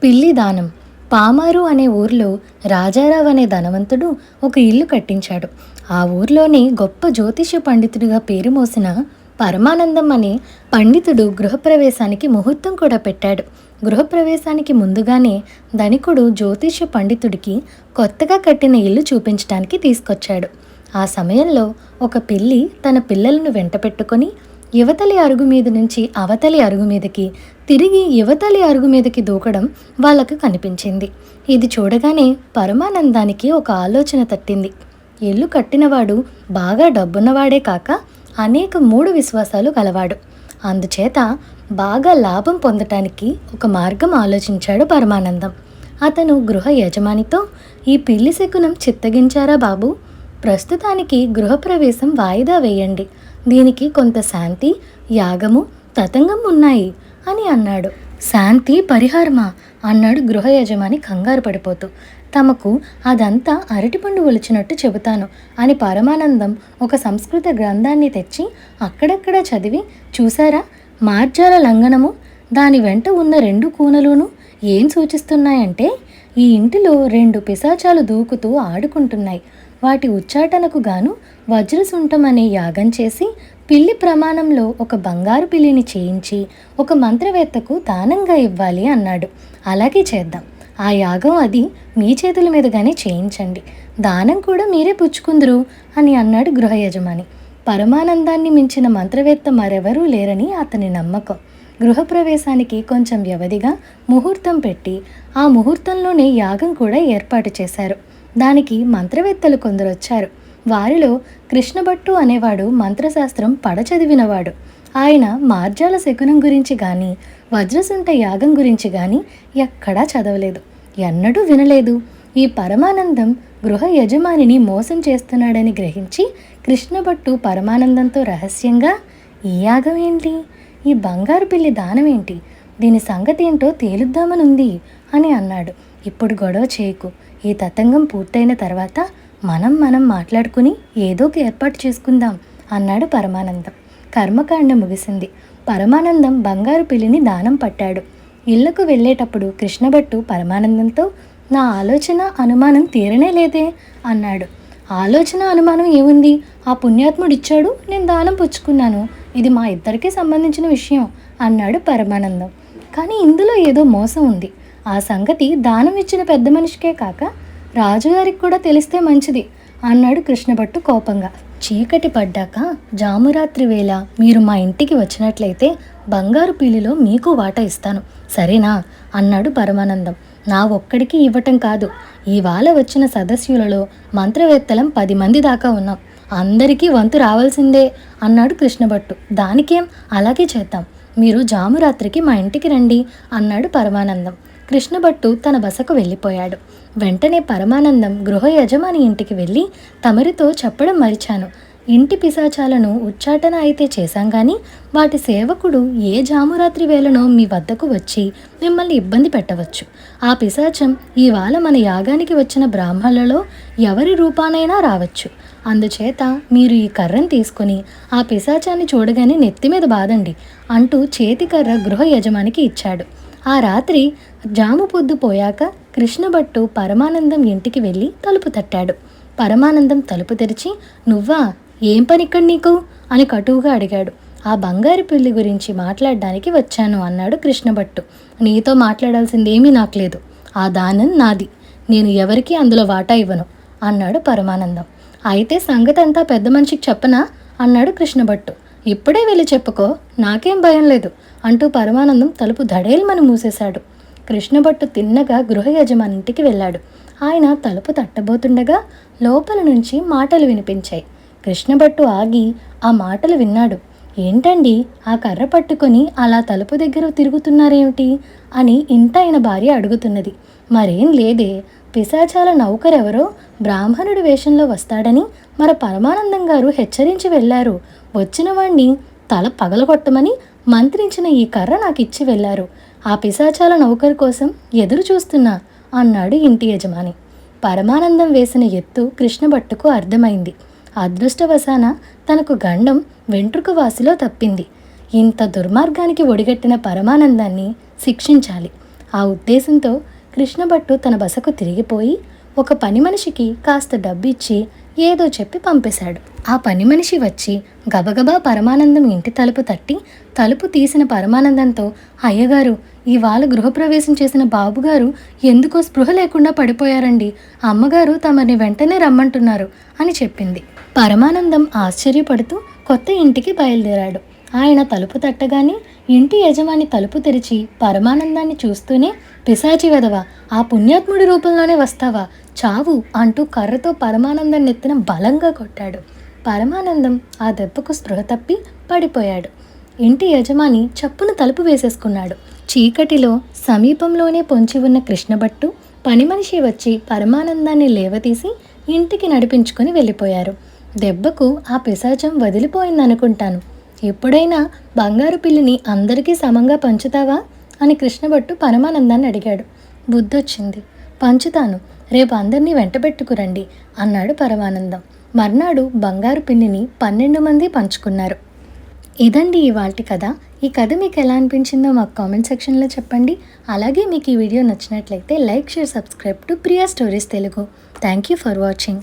పిల్లి దానం. పామారు అనే ఊర్లో రాజారావు అనే ధనవంతుడు ఒక ఇల్లు కట్టించాడు. ఆ ఊర్లోనే గొప్ప జ్యోతిష్య పండితుడిగా పేరు మోసిన పరమానందం అనే పండితుడు గృహప్రవేశానికి ముహూర్తం కూడా పెట్టాడు. గృహప్రవేశానికి ముందుగానే ధనికుడు జ్యోతిష్య పండితుడికి కొత్తగా కట్టిన ఇల్లు చూపించడానికి తీసుకొచ్చాడు. ఆ సమయంలో ఒక పిల్లి తన పిల్లలను వెంట పెట్టుకొని యువతలి అరుగు మీద నుంచి అవతలి అరుగు మీదకి, తిరిగి యువతలి అరుగు మీదకి దూకడం వాళ్ళకు కనిపించింది. ఇది చూడగానే పరమానందానికి ఒక ఆలోచన తట్టింది. ఇల్లు కట్టినవాడు బాగా డబ్బున్నవాడే కాక అనేక మూడు విశ్వాసాలు గలవాడు. అందుచేత బాగా లాభం పొందటానికి ఒక మార్గం ఆలోచించాడు పరమానందం. అతను గృహ యజమానితో, ఈ పిల్లి శకునం చిత్తగించారా బాబు? ప్రస్తుతానికి గృహప్రవేశం వాయిదా వేయండి. దీనికి కొంత శాంతి, యాగము, తతంగం ఉన్నాయి అని అన్నాడు. శాంతి పరిహారమా అన్నాడు గృహ యజమాని కంగారు పడిపోతూ. తమకు అదంతా అరటిపండు ఒలిచినట్టు చెబుతాను అని పరమానందం ఒక సంస్కృత గ్రంథాన్ని తెచ్చి అక్కడక్కడ చదివి, చూసారా, మార్జాల లంఘనము, దాని వెంట ఉన్న 2 కూనలును ఏం సూచిస్తున్నాయంటే, ఈ ఇంటిలో 2 పిశాచాలు దూకుతూ ఆడుకుంటున్నాయి. వాటి ఉచ్చాటనకు గాను వజ్రసుంఠం అనే యాగం చేసి పిల్లి ప్రమాణంలో ఒక బంగారు పిల్లిని చేయించి ఒక మంత్రవేత్తకు దానంగా ఇవ్వాలి అన్నాడు. అలాగే చేద్దాం. ఆ యాగం అది మీ చేతుల మీదుగానే చేయించండి. దానం కూడా మీరే పుచ్చుకుందరు అని అన్నాడు గృహ యజమాని. పరమానందాన్ని మించిన మంత్రవేత్త మరెవరూ లేరని అతని నమ్మకం. గృహప్రవేశానికి కొంచెం వ్యవధిగా ముహూర్తం పెట్టి ఆ ముహూర్తంలోనే యాగం కూడా ఏర్పాటు చేశారు. దానికి మంత్రవేత్తలు కొందరు వచ్చారు. వారిలో కృష్ణభట్టు అనేవాడు మంత్రశాస్త్రం పడచదివినవాడు. ఆయన మార్జాల శకునం గురించి కానీ వజ్రసుంఠ యాగం గురించి కానీ ఎక్కడా చదవలేదు, ఎన్నడూ వినలేదు. ఈ పరమానందం గృహ యజమానిని మోసం చేస్తున్నాడని గ్రహించి కృష్ణభట్టు పరమానందంతో రహస్యంగా, ఈ యాగం ఏంటి, ఈ బంగారు పిల్లి దానం ఏంటి, దీని సంగతి ఏంటో తేలుద్దామనుంది అని అన్నాడు. ఇప్పుడు గొడవ చేయకు, ఈ తతంగం పూర్తయిన తర్వాత మనం మాట్లాడుకుని ఏదో ఒక ఏర్పాటు చేసుకుందాం అన్నాడు పరమానందం. కర్మకాండ ముగిసింది. పరమానందం బంగారు పిల్లిని దానం పట్టాడు. ఇళ్లకు వెళ్ళేటప్పుడు కృష్ణభట్టు పరమానందంతో, నా ఆలోచన అనుమానం తీరనే లేదే అన్నాడు. ఆలోచన అనుమానం ఏముంది, ఆ పుణ్యాత్ముడిచ్చాడు, నేను దానం పుచ్చుకున్నాను, ఇది మా ఇద్దరికీ సంబంధించిన విషయం అన్నాడు పరమానందం. కానీ ఇందులో ఏదో మోసం ఉంది. ఆ సంగతి దానం ఇచ్చిన పెద్ద మనిషికే కాక రాజుగారికి కూడా తెలిస్తే మంచిది అన్నాడు కృష్ణభట్టు కోపంగా. చీకటి పడ్డాక జామురాత్రి వేళ మీరు మా ఇంటికి వచ్చినట్లయితే బంగారు పిల్లిలో మీకు వాటా ఇస్తాను, సరేనా అన్నాడు పరమానందం. నా ఒక్కడికి ఇవ్వటం కాదు, ఇవాళ వచ్చిన సదస్యులలో మంత్రవేత్తలం 10 మంది దాకా ఉన్నాం, అందరికీ వంతు రావాల్సిందే అన్నాడు కృష్ణభట్టు. దానికేం, అలాగే చేద్దాం, మీరు జామురాత్రికి మా ఇంటికి రండి అన్నాడు పరమానందం. కృష్ణభట్టు తన బసకు వెళ్ళిపోయాడు. వెంటనే పరమానందం గృహ యజమాని ఇంటికి వెళ్ళి, తమరితో చెప్పడం మరిచాను, ఇంటి పిశాచాలను ఉచ్చాటన అయితే చేశాం కానీ వాటి సేవకుడు ఏ జామురాత్రి వేళనో మీ వద్దకు వచ్చి మిమ్మల్ని ఇబ్బంది పెట్టవచ్చు. ఆ పిశాచం ఇవాళ మన యాగానికి వచ్చిన బ్రాహ్మణులలో ఎవరి రూపానైనా రావచ్చు. అందుచేత మీరు ఈ కర్రను తీసుకొని ఆ పిశాచాన్ని చూడగానే నెత్తి మీద బాదండి అంటూ చేతికర్ర గృహ యజమానికి ఇచ్చాడు. ఆ రాత్రి జాము పొద్దు పోయాక కృష్ణభట్టు పరమానందం ఇంటికి వెళ్ళి తలుపు తట్టాడు. పరమానందం తలుపు తెరిచి, నువ్వా, ఏం పని ఇక్కడ నీకు అని కటువుగా అడిగాడు. ఆ బంగారు పిల్లి గురించి మాట్లాడడానికి వచ్చాను అన్నాడు కృష్ణభట్టు. నీతో మాట్లాడాల్సిందేమీ నాకు లేదు, ఆ దానం నాది, నేను ఎవరికీ అందులో వాటా ఇవ్వను అన్నాడు పరమానందం. అయితే సంగతి అంతా పెద్ద మనిషికి చెప్పనా అన్నాడు కృష్ణభట్టు. ఇప్పుడే వెళ్ళి చెప్పుకో, నాకేం భయం లేదు అంటూ పరమానందం తలుపు ధడేల్మని మూసేశాడు. కృష్ణభట్టు తిన్నగా గృహ యజమాని ఇంటికి వెళ్ళాడు. ఆయన తలుపు తట్టబోతుండగా లోపల నుంచి మాటలు వినిపించాయి. కృష్ణభట్టు ఆగి ఆ మాటలు విన్నాడు. ఏంటండి, ఆ కర్ర పట్టుకొని అలా తలుపు దగ్గర తిరుగుతున్నారేమిటి అని ఇంటాయన భార్య అడుగుతున్నది. మరేం లేదే, పిశాచాల నౌకరెవరో బ్రాహ్మణుడి వేషంలో వస్తాడని మన పరమానందం గారు హెచ్చరించి వెళ్ళారు. వచ్చిన వాణ్ణి తల పగలగొట్టమని మంత్రించిన ఈ కర్ర నాకు ఇచ్చి వెళ్ళారు. ఆ పిశాచాల నౌకరు కోసం ఎదురు చూస్తున్నా అన్నాడు ఇంటి యజమాని. పరమానందం వేసిన ఎత్తు కృష్ణభట్టుకు అర్థమైంది. అదృష్టవశాన తనకు గండం వెంట్రుక వాసిలో తప్పింది. ఇంత దుర్మార్గానికి ఒడిగట్టిన పరమానందాన్ని శిక్షించాలి. ఆ ఉద్దేశంతో కృష్ణభట్టు తన బసకు తిరిగిపోయి ఒక పని మనిషికి కాస్త డబ్బు ఇచ్చి ఏదో చెప్పి పంపేశాడు. ఆ పని మనిషి వచ్చి గబగబా పరమానందం ఇంటి తలుపు తట్టి తలుపు తీసిన పరమానందంతో, అయ్యగారు, ఇవాళ గృహప్రవేశం చేసిన బాబుగారు ఎందుకో స్పృహ లేకుండా పడిపోయారండి. అమ్మగారు తమని వెంటనే రమ్మంటున్నారు అని చెప్పింది. పరమానందం ఆశ్చర్యపడుతూ కొత్త ఇంటికి బయలుదేరాడు. ఆయన తలుపు తట్టగానే ఇంటి యజమాని తలుపు తెరిచి పరమానందాన్ని చూస్తూనే, పిశాచి వెధవ, ఆ పుణ్యాత్ముడి రూపంలోనే వస్తావా, చావు అంటూ కర్రతో పరమానందం నెత్తిన బలంగా కొట్టాడు. పరమానందం ఆ దెబ్బకు స్పృహ తప్పి పడిపోయాడు. ఇంటి యజమాని చప్పున తలుపు వేసేసుకున్నాడు. చీకటిలో సమీపంలోనే పొంచి ఉన్న కృష్ణభట్టు పని మనిషి వచ్చి పరమానందాన్ని లేవతీసి ఇంటికి నడిపించుకొని వెళ్ళిపోయారు. దెబ్బకు ఆ పిశాచం వదిలిపోయిందనుకుంటాను. ఎప్పుడైనా బంగారు పిల్లిని అందరికీ సమంగా పంచుతావా అని కృష్ణభట్టు పరమానందాన్ని అడిగాడు. బుద్ధొచ్చింది, పంచుతాను, రేపు అందరినీ వెంటబెట్టుకురండి అన్నాడు పరమానందం. మర్నాడు బంగారు పిల్లిని 12 మంది పంచుకున్నారు. ఇదండి ఇవాల్టి కథ. ఈ కథ మీకు ఎలా అనిపించిందో మాకు కామెంట్ సెక్షన్లో చెప్పండి. అలాగే మీకు ఈ వీడియో నచ్చినట్లయితే like, share, subscribe to Priya stories Telugu. Thank you for watching.